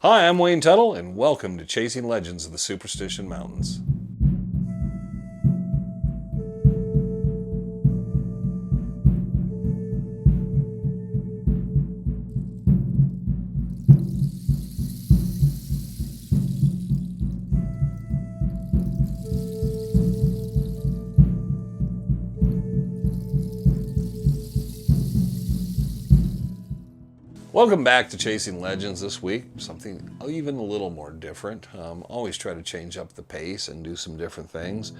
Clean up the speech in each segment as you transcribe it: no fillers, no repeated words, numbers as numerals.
Hi, I'm Wayne Tuttle, and welcome to Chasing Legends of the Superstition Mountains. Welcome back to Chasing Legends this week. Something even a little more different. Always try to change up the pace and do some different things.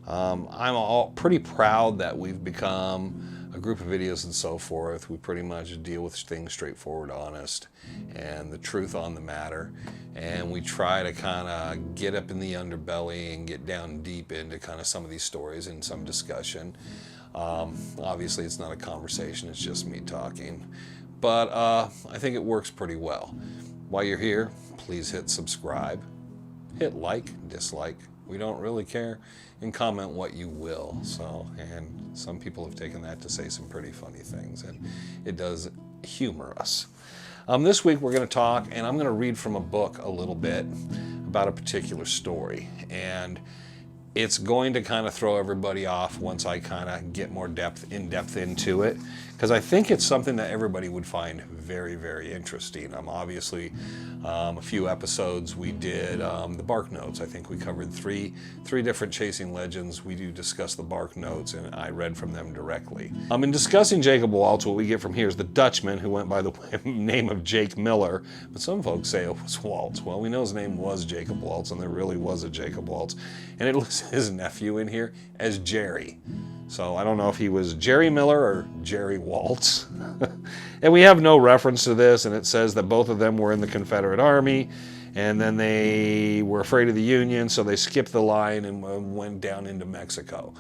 I'm pretty proud that we've become a group of videos and so forth. We pretty much deal with things straightforward, honest, and the truth on the matter. And we try to kind of get up in the underbelly and get down deep into kind of some of these stories and some discussion. Obviously, it's not a conversation. It's just me talking. But I think it works pretty well. While you're here, please hit subscribe, hit like, dislike, we don't really care, and comment what you will. And some people have taken that to say some pretty funny things, and it does humor us. This week we're going to talk, and I'm going to read from a book a little bit about a particular story. And it's going to kind of throw everybody off once I kind of get more in depth into it, because I think it's something that everybody would find very, very interesting. Obviously, a few episodes we did the Bark Notes. I think we covered three different Chasing Legends. We do discuss the Bark Notes, and I read from them directly. In discussing Jacob Waltz, what we get from here is the Dutchman, who went by the name of Jake Miller, but some folks say it was Waltz. Well, we know his name was Jacob Waltz, and there really was a Jacob Waltz, and it lists his nephew in here as Jerry. So I don't know if he was Jerry Miller or Jerry Waltz. And we have no reference to this, and it says that both of them were in the Confederate Army, and then they were afraid of the Union, so they skipped the line and went down into Mexico.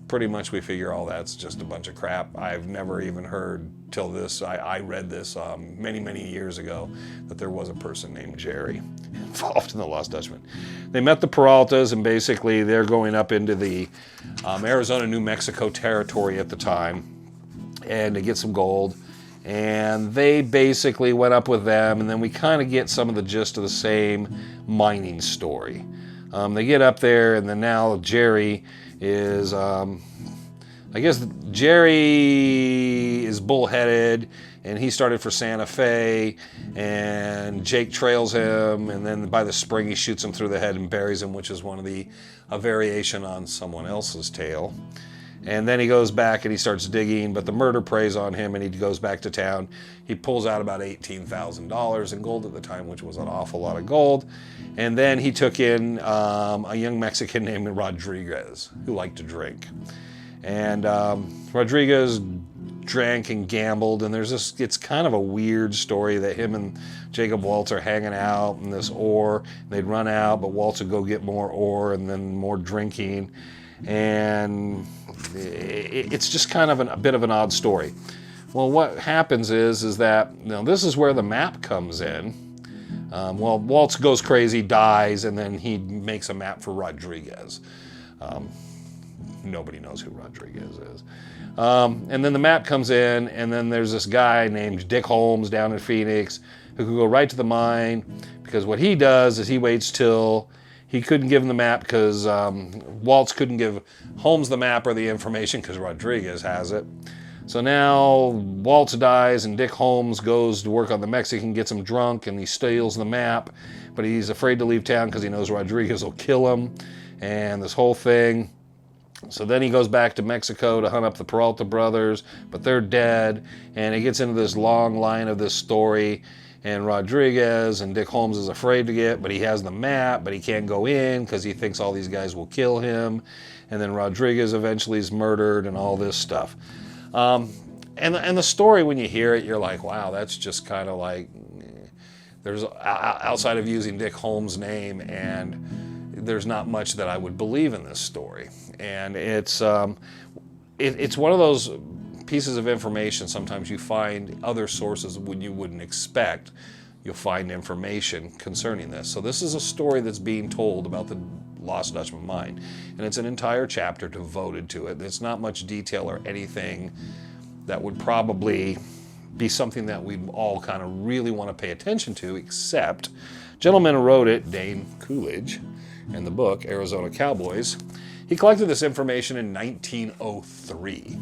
Pretty much we figure all that's just a bunch of crap. I've never even heard till this, I read this many, many years ago, that there was a person named Jerry involved in the Lost Dutchman. They met the Peraltas, and basically they're going up into the Arizona-New Mexico territory at the time, and to get some gold. And they basically went up with them, and then we kind of get some of the gist of the same mining story. They get up there, and then now Jerry is, I guess Jerry is bullheaded, and he started for Santa Fe, and Jake trails him, and then by the spring he shoots him through the head and buries him, which is one of a variation on someone else's tale. And then he goes back and he starts digging, but the murder preys on him, and he goes back to town. He pulls out about $18,000 in gold at the time, which was an awful lot of gold. And then he took in a young Mexican named Rodriguez, who liked to drink. And Rodriguez drank and gambled, and it's kind of a weird story that him and Jacob Waltz are hanging out in this ore. They'd run out, but Waltz would go get more ore and then more drinking. And it's just kind of a bit of an odd story. Well, what happens is that, this is where the map comes in. Waltz goes crazy, dies, and then he makes a map for Rodriguez. Nobody knows who Rodriguez is. And then the map comes in, and then there's this guy named Dick Holmes down in Phoenix who could go right to the mine, because what he does is he waits till he couldn't give him the map, because Waltz couldn't give Holmes the map or the information because Rodriguez has it. So now Waltz dies, and Dick Holmes goes to work on the Mexican, gets him drunk, and he steals the map, but he's afraid to leave town because he knows Rodriguez will kill him, and this whole thing. So then he goes back to Mexico to hunt up the Peralta brothers, but they're dead, and it gets into this long line of this story. And Rodriguez and Dick Holmes is afraid to get, but he has the map, but he can't go in because he thinks all these guys will kill him. And then Rodriguez eventually is murdered and all this stuff. And the story, when you hear it, you're like, wow, that's just kind of like, there's outside of using Dick Holmes' name, and there's not much that I would believe in this story. And it's one of those pieces of information. Sometimes you find other sources when you wouldn't expect. You'll find information concerning this. So this is a story that's being told about the Lost Dutchman Mine, and it's an entire chapter devoted to it. It's not much detail or anything that would probably be something that we all kind of really want to pay attention to, except gentleman who wrote it, Dane Coolidge, in the book Arizona Cowboys, he collected this information in 1903.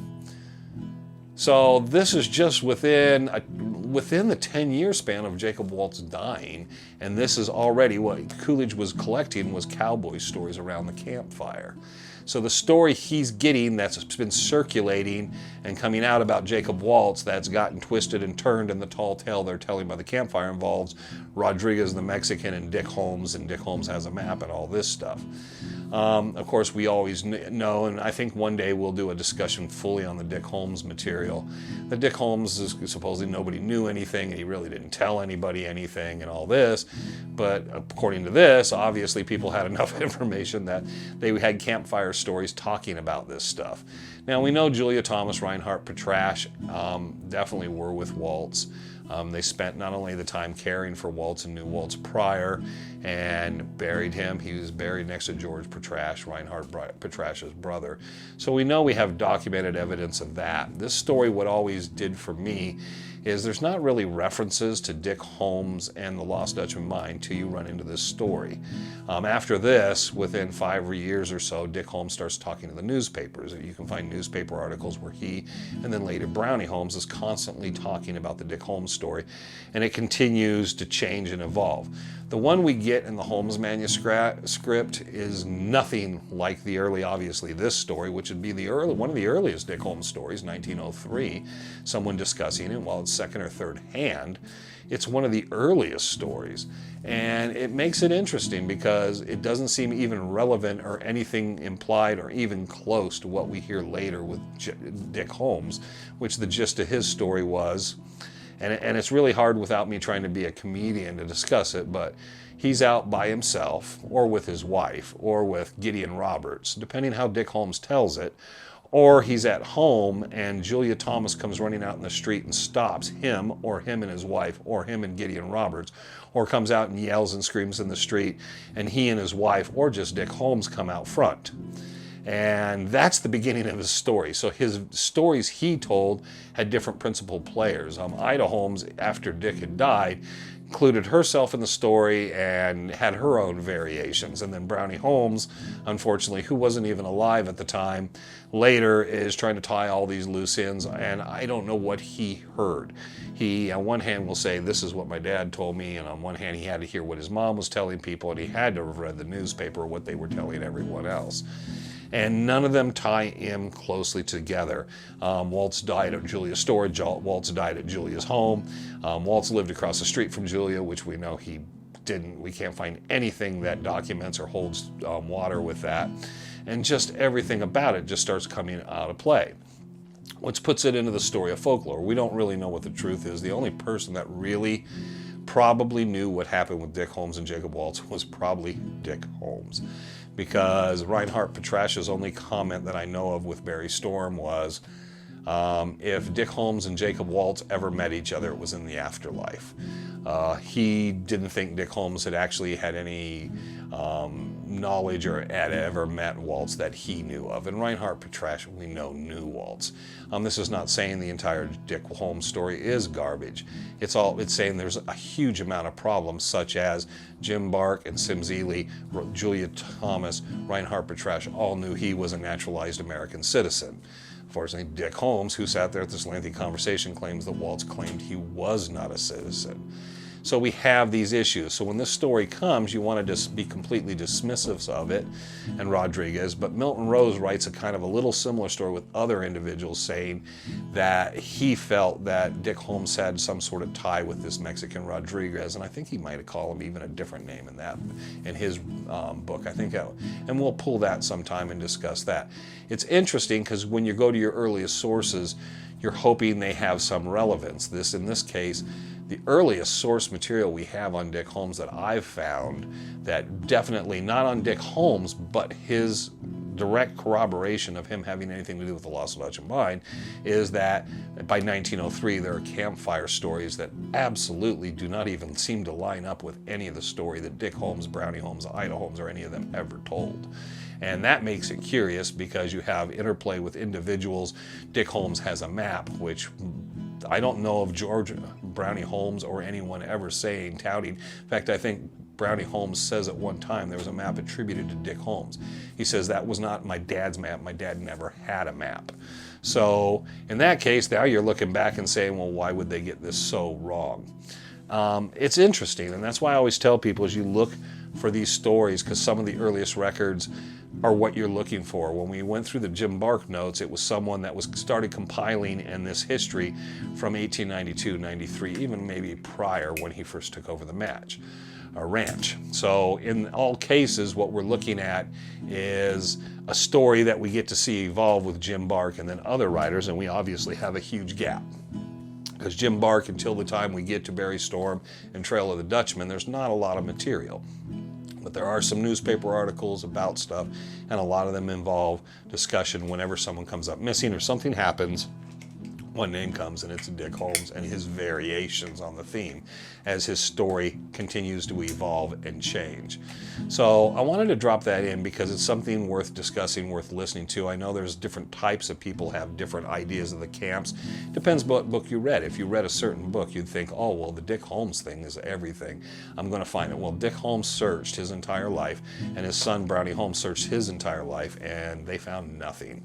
So this is just within the 10-year span of Jacob Waltz dying, and this is already what Coolidge was collecting was cowboy stories around the campfire. So the story he's getting that's been circulating and coming out about Jacob Waltz that's gotten twisted and turned in the tall tale they're telling by the campfire involves Rodriguez the Mexican and Dick Holmes has a map and all this stuff. Of course, we always know, and I think one day we'll do a discussion fully on the Dick Holmes material, that Dick Holmes is supposedly nobody knew anything, and he really didn't tell anybody anything and all this. But according to this, obviously people had enough information that they had campfire stories talking about this stuff. Now, we know Julia Thomas, Reinhardt, Petrasch definitely were with Waltz. They spent not only the time caring for Waltz and knew Waltz prior and buried him. He was buried next to George Petrasch, Reinhardt Petrasch's brother. So we know we have documented evidence of that. This story, what always did for me, is there's not really references to Dick Holmes and the Lost Dutchman Mine till you run into this story. After this, within 5 years or so, Dick Holmes starts talking to the newspapers. You can find newspaper articles where he, and then later Brownie Holmes, is constantly talking about the Dick Holmes story, and it continues to change and evolve. The one we get in the Holmes manuscript is nothing like the early, obviously, this story, which would be one of the earliest Dick Holmes stories, 1903, someone discussing it. While it's second or third hand, it's one of the earliest stories. And it makes it interesting because it doesn't seem even relevant or anything implied or even close to what we hear later with Dick Holmes, which the gist of his story was, and it's really hard without me trying to be a comedian to discuss it, but he's out by himself or with his wife or with Gideon Roberts, depending how Dick Holmes tells it, or he's at home and Julia Thomas comes running out in the street and stops him and his wife or him and Gideon Roberts, or comes out and yells and screams in the street and he and his wife or just Dick Holmes come out front. And that's the beginning of his story. So his stories he told had different principal players. Ida Holmes, after Dick had died, included herself in the story and had her own variations. And then Brownie Holmes, unfortunately, who wasn't even alive at the time, later is trying to tie all these loose ends, and I don't know what he heard. He, on one hand, will say, this is what my dad told me, and on one hand, he had to hear what his mom was telling people, and he had to have read the newspaper or what they were telling everyone else. And none of them tie in closely together. Waltz died at Julia's storage. Waltz died at Julia's home. Waltz lived across the street from Julia, which we know he didn't. We can't find anything that documents or holds water with that. And just everything about it just starts coming out of play, which puts it into the story of folklore. We don't really know what the truth is. The only person that really probably knew what happened with Dick Holmes and Jacob Waltz was probably Dick Holmes, because Reinhardt Petrasch's only comment that I know of with Barry Storm was, if Dick Holmes and Jacob Waltz ever met each other, it was in the afterlife. He didn't think Dick Holmes had actually had any knowledge or had ever met Waltz that he knew of. And Reinhardt Petrasch, we know, knew Waltz. This is not saying the entire Dick Holmes story is garbage. It's saying there's a huge amount of problems, such as Jim Bark and Sim Zealy, Julia Thomas, Reinhardt Petrasch all knew he was a naturalized American citizen. Unfortunately, Dick Holmes, who sat there at this lengthy conversation, claims that Waltz claimed he was not a citizen. So we have these issues. So when this story comes, you want to just be completely dismissive of it and Rodriguez, but Milton Rose writes a kind of a little similar story with other individuals saying that he felt that Dick Holmes had some sort of tie with this Mexican Rodriguez, and I think he might have called him even a different name in his book. I think, and we'll pull that sometime and discuss that. It's interesting because when you go to your earliest sources, you're hoping they have some relevance. In this case, the earliest source material we have on Dick Holmes that I've found, that definitely not on Dick Holmes, but his direct corroboration of him having anything to do with the Lost Dutchman Mine, is that by 1903 there are campfire stories that absolutely do not even seem to line up with any of the story that Dick Holmes, Brownie Holmes, Ida Holmes, or any of them ever told. And that makes it curious because you have interplay with individuals. Dick Holmes has a map, which I don't know of George Brownie Holmes or anyone ever touting. In fact, I think Brownie Holmes says at one time there was a map attributed to Dick Holmes. He says that was not my dad's map. My dad never had a map. So in that case, now you're looking back and saying, well, why would they get this so wrong? It's interesting, and that's why I always tell people is you look for these stories, because some of the earliest records are what you're looking for. When we went through the Jim Bark notes, it was someone that was started compiling in this history from 1892, 93, even maybe prior when he first took over the ranch. So in all cases, what we're looking at is a story that we get to see evolve with Jim Bark and then other writers, and we obviously have a huge gap. Because Jim Bark, until the time we get to Barry Storm and Trail of the Dutchman, there's not a lot of material. But there are some newspaper articles about stuff, and a lot of them involve discussion whenever someone comes up missing or something happens. One name comes, and it's Dick Holmes and his variations on the theme as his story continues to evolve and change. So I wanted to drop that in because it's something worth discussing, worth listening to. I know there's different types of people have different ideas of the camps. Depends what book you read. If you read a certain book, you'd think, oh, well, the Dick Holmes thing is everything. I'm going to find it. Well, Dick Holmes searched his entire life, and his son, Brownie Holmes, searched his entire life, and they found nothing.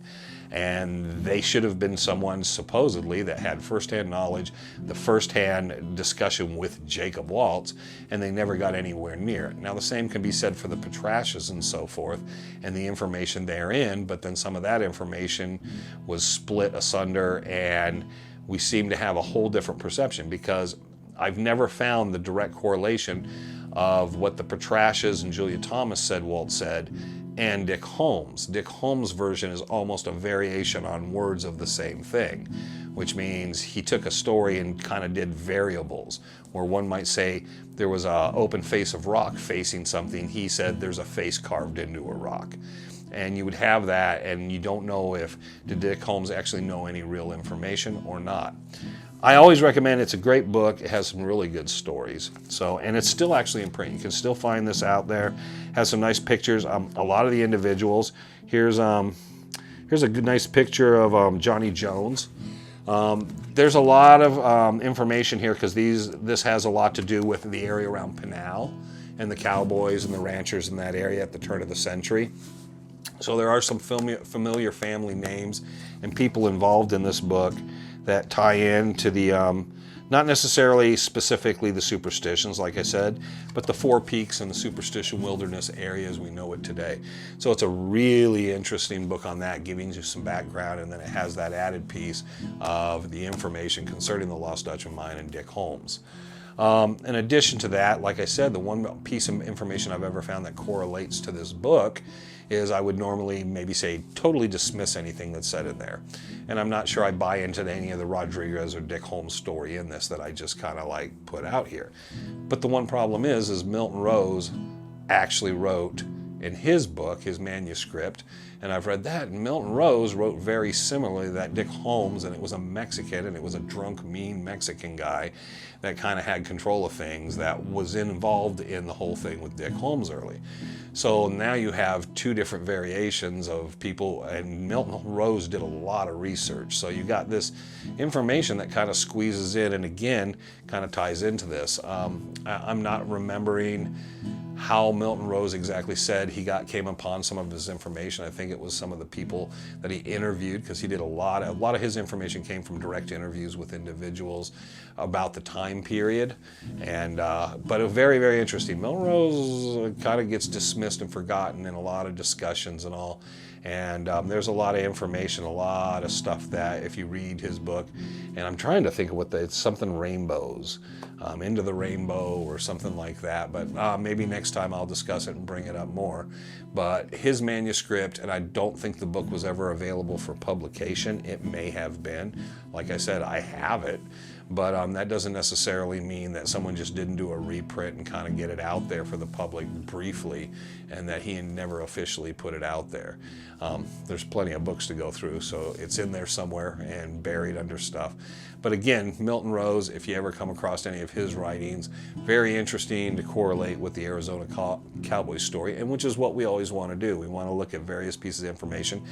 And they should have been someone supposedly that had firsthand knowledge, the firsthand discussion with Jacob Waltz, and they never got anywhere near it. Now the same can be said for the Petrashes and so forth, and the information therein, but then some of that information was split asunder, and we seem to have a whole different perception, because I've never found the direct correlation of what the Petrashes and Julia Thomas said Waltz said and Dick Holmes. Dick Holmes' version is almost a variation on words of the same thing, which means he took a story and kind of did variables, where one might say there was an open face of rock facing something. He said there's a face carved into a rock. And you would have that, and you don't know if did Dick Holmes actually know any real information or not. I always recommend it's a great book. It has some really good stories. And it's still actually in print. You can still find this out there. Has some nice pictures. A lot of the individuals. Here's a good nice picture of Johnny Jones. There's a lot of information here because this has a lot to do with the area around Pinal and the cowboys and the ranchers in that area at the turn of the century. So there are some familiar family names and people involved in this book that tie in to the, not necessarily specifically the superstitions, like I said, but the Four Peaks and the Superstition Wilderness area as we know it today. So it's a really interesting book on that, giving you some background, and then it has that added piece of the information concerning the Lost Dutchman Mine and Dick Holmes. In addition to that, like I said, the one piece of information I've ever found that correlates to this book is I would normally maybe say totally dismiss anything that's said in there. And I'm not sure I buy into any of the Rodriguez or Dick Holmes story in this that I just kind of like put out here. But the one problem is Milton Rose actually wrote in his book, his manuscript, and I've read that, and Milton Rose wrote very similarly to that Dick Holmes, and it was a Mexican, and it was a drunk, mean Mexican guy that kind of had control of things that was involved in the whole thing with Dick Holmes early. So now you have two different variations of people, and Milton Rose did a lot of research. So you got this information that kind of squeezes in, and again, kind of ties into this. I'm not remembering how Milton Rose exactly said he came upon some of his information. I think it was some of the people that he interviewed, because he did a lot of his information came from direct interviews with individuals about the time period. And but it was very, very interesting. Milton Rose kind of gets dismissed and forgotten in a lot of discussions and all. And there's a lot of information, a lot of stuff that if you read his book, and I'm trying to think of it's something rainbows, Into the Rainbow or something like that, but maybe next time I'll discuss it and bring it up more. But his manuscript, and I don't think the book was ever available for publication. It may have been. Like I said, I have it. But that doesn't necessarily mean that someone just didn't do a reprint and kind of get it out there for the public briefly, and that he never officially put it out there. There's plenty of books to go through, so it's in there somewhere and buried under stuff. But again, Milton Rose, if you ever come across any of his writings, very interesting to correlate with the Arizona Cowboy story, and which is what we always want to do. We want to look at various pieces of information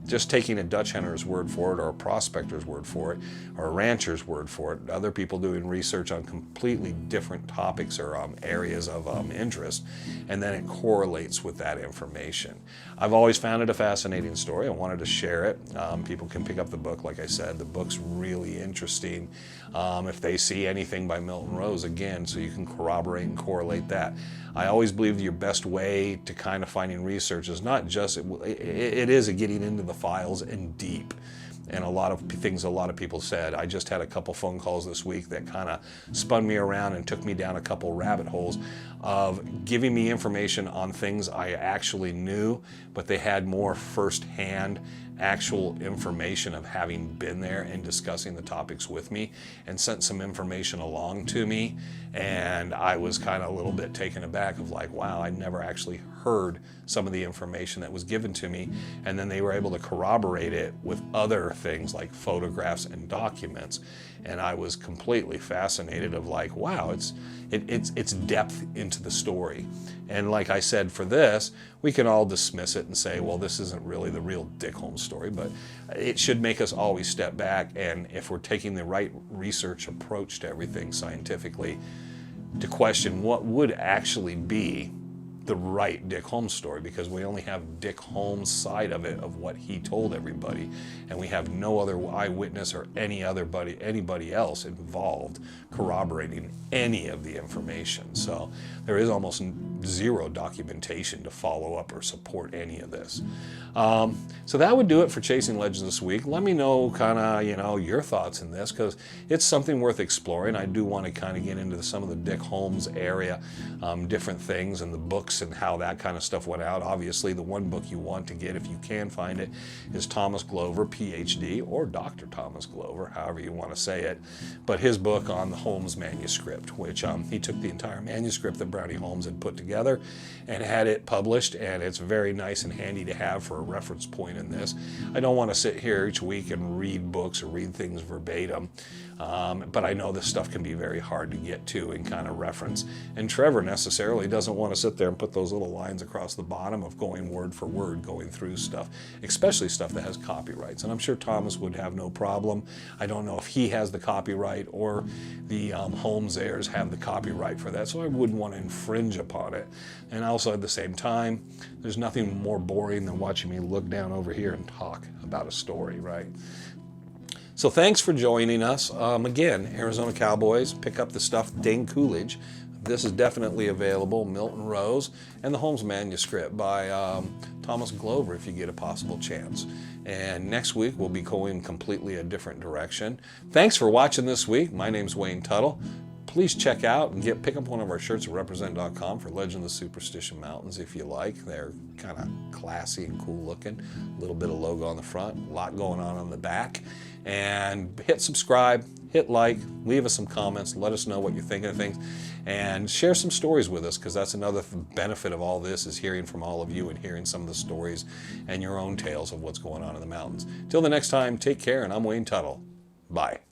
just taking a Dutch hunter's word for it, or a prospector's word for it, or a rancher's word for it, other people doing research on completely different topics or areas of interest, and then it correlates with that information. I've always found it a fascinating story. I wanted to share it. People can pick up the book. Like I said, the book's really interesting. If they see anything by Milton Rose, again, so you can corroborate and correlate that. I always believe your best way to kind of finding research is not just, it is a getting into the files and deep. And a lot of things a lot of people said. I just had a couple phone calls this week that kind of spun me around and took me down a couple rabbit holes of giving me information on things I actually knew, but they had more firsthand actual information of having been there and discussing the topics with me, and sent some information along to me, and I was kind of a little bit taken aback of like, wow, I never actually heard some of the information that was given to me, and then they were able to corroborate it with other things like photographs and documents, and I was completely fascinated of like, wow, it's depth into the story. And like I said, for this, we can all dismiss it and say, well, this isn't really the real Dick Holmes story, but it should make us always step back, and if we're taking the right research approach to everything scientifically, to question what would actually be the right Dick Holmes story, because we only have Dick Holmes' side of it, of what he told everybody, and we have no other eyewitness or anybody else involved corroborating any of the information. So there is almost zero documentation to follow up or support any of this. So that would do it for Chasing Legends this week. Let me know kind of, your thoughts in this, because it's something worth exploring. I do want to kind of get into some of the Dick Holmes area, different things, and the books and how that kind of stuff went out. Obviously, the one book you want to get, if you can find it, is Thomas Glover, PhD, or Dr. Thomas Glover, however you want to say it. But his book on the Holmes manuscript, which he took the entire manuscript that Brownie Holmes had put together and had it published, and it's very nice and handy to have for a reference point in this. I don't want to sit here each week and read books or read things verbatim, but I know this stuff can be very hard to get to and kind of reference. And Trevor necessarily doesn't want to sit there and put those little lines across the bottom of going word for word, going through stuff, especially stuff that has copyrights. And I'm sure Thomas would have no problem. I don't know if he has the copyright or the Holmes heirs have the copyright for that, so I wouldn't want to infringe upon it. And also at the same time, there's nothing more boring than watching me look down over here and talk about a story, right? So thanks for joining us. Again, Arizona Cowboys, pick up the stuff, Dane Coolidge. This is definitely available, Milton Rose, and the Holmes manuscript by Thomas Glover, if you get a possible chance. And next week, we'll be going completely a different direction. Thanks for watching this week. My name's Wayne Tuttle. Please check out and pick up one of our shirts at represent.com for Legend of the Superstition Mountains if you like. They're kind of classy and cool looking. A little bit of logo on the front, a lot going on the back. And hit subscribe, hit like, leave us some comments, let us know what you're thinking of things, and share some stories with us, because that's another benefit of all this, is hearing from all of you and hearing some of the stories and your own tales of what's going on in the mountains. Till the next time, take care, and I'm Wayne Tuttle. Bye.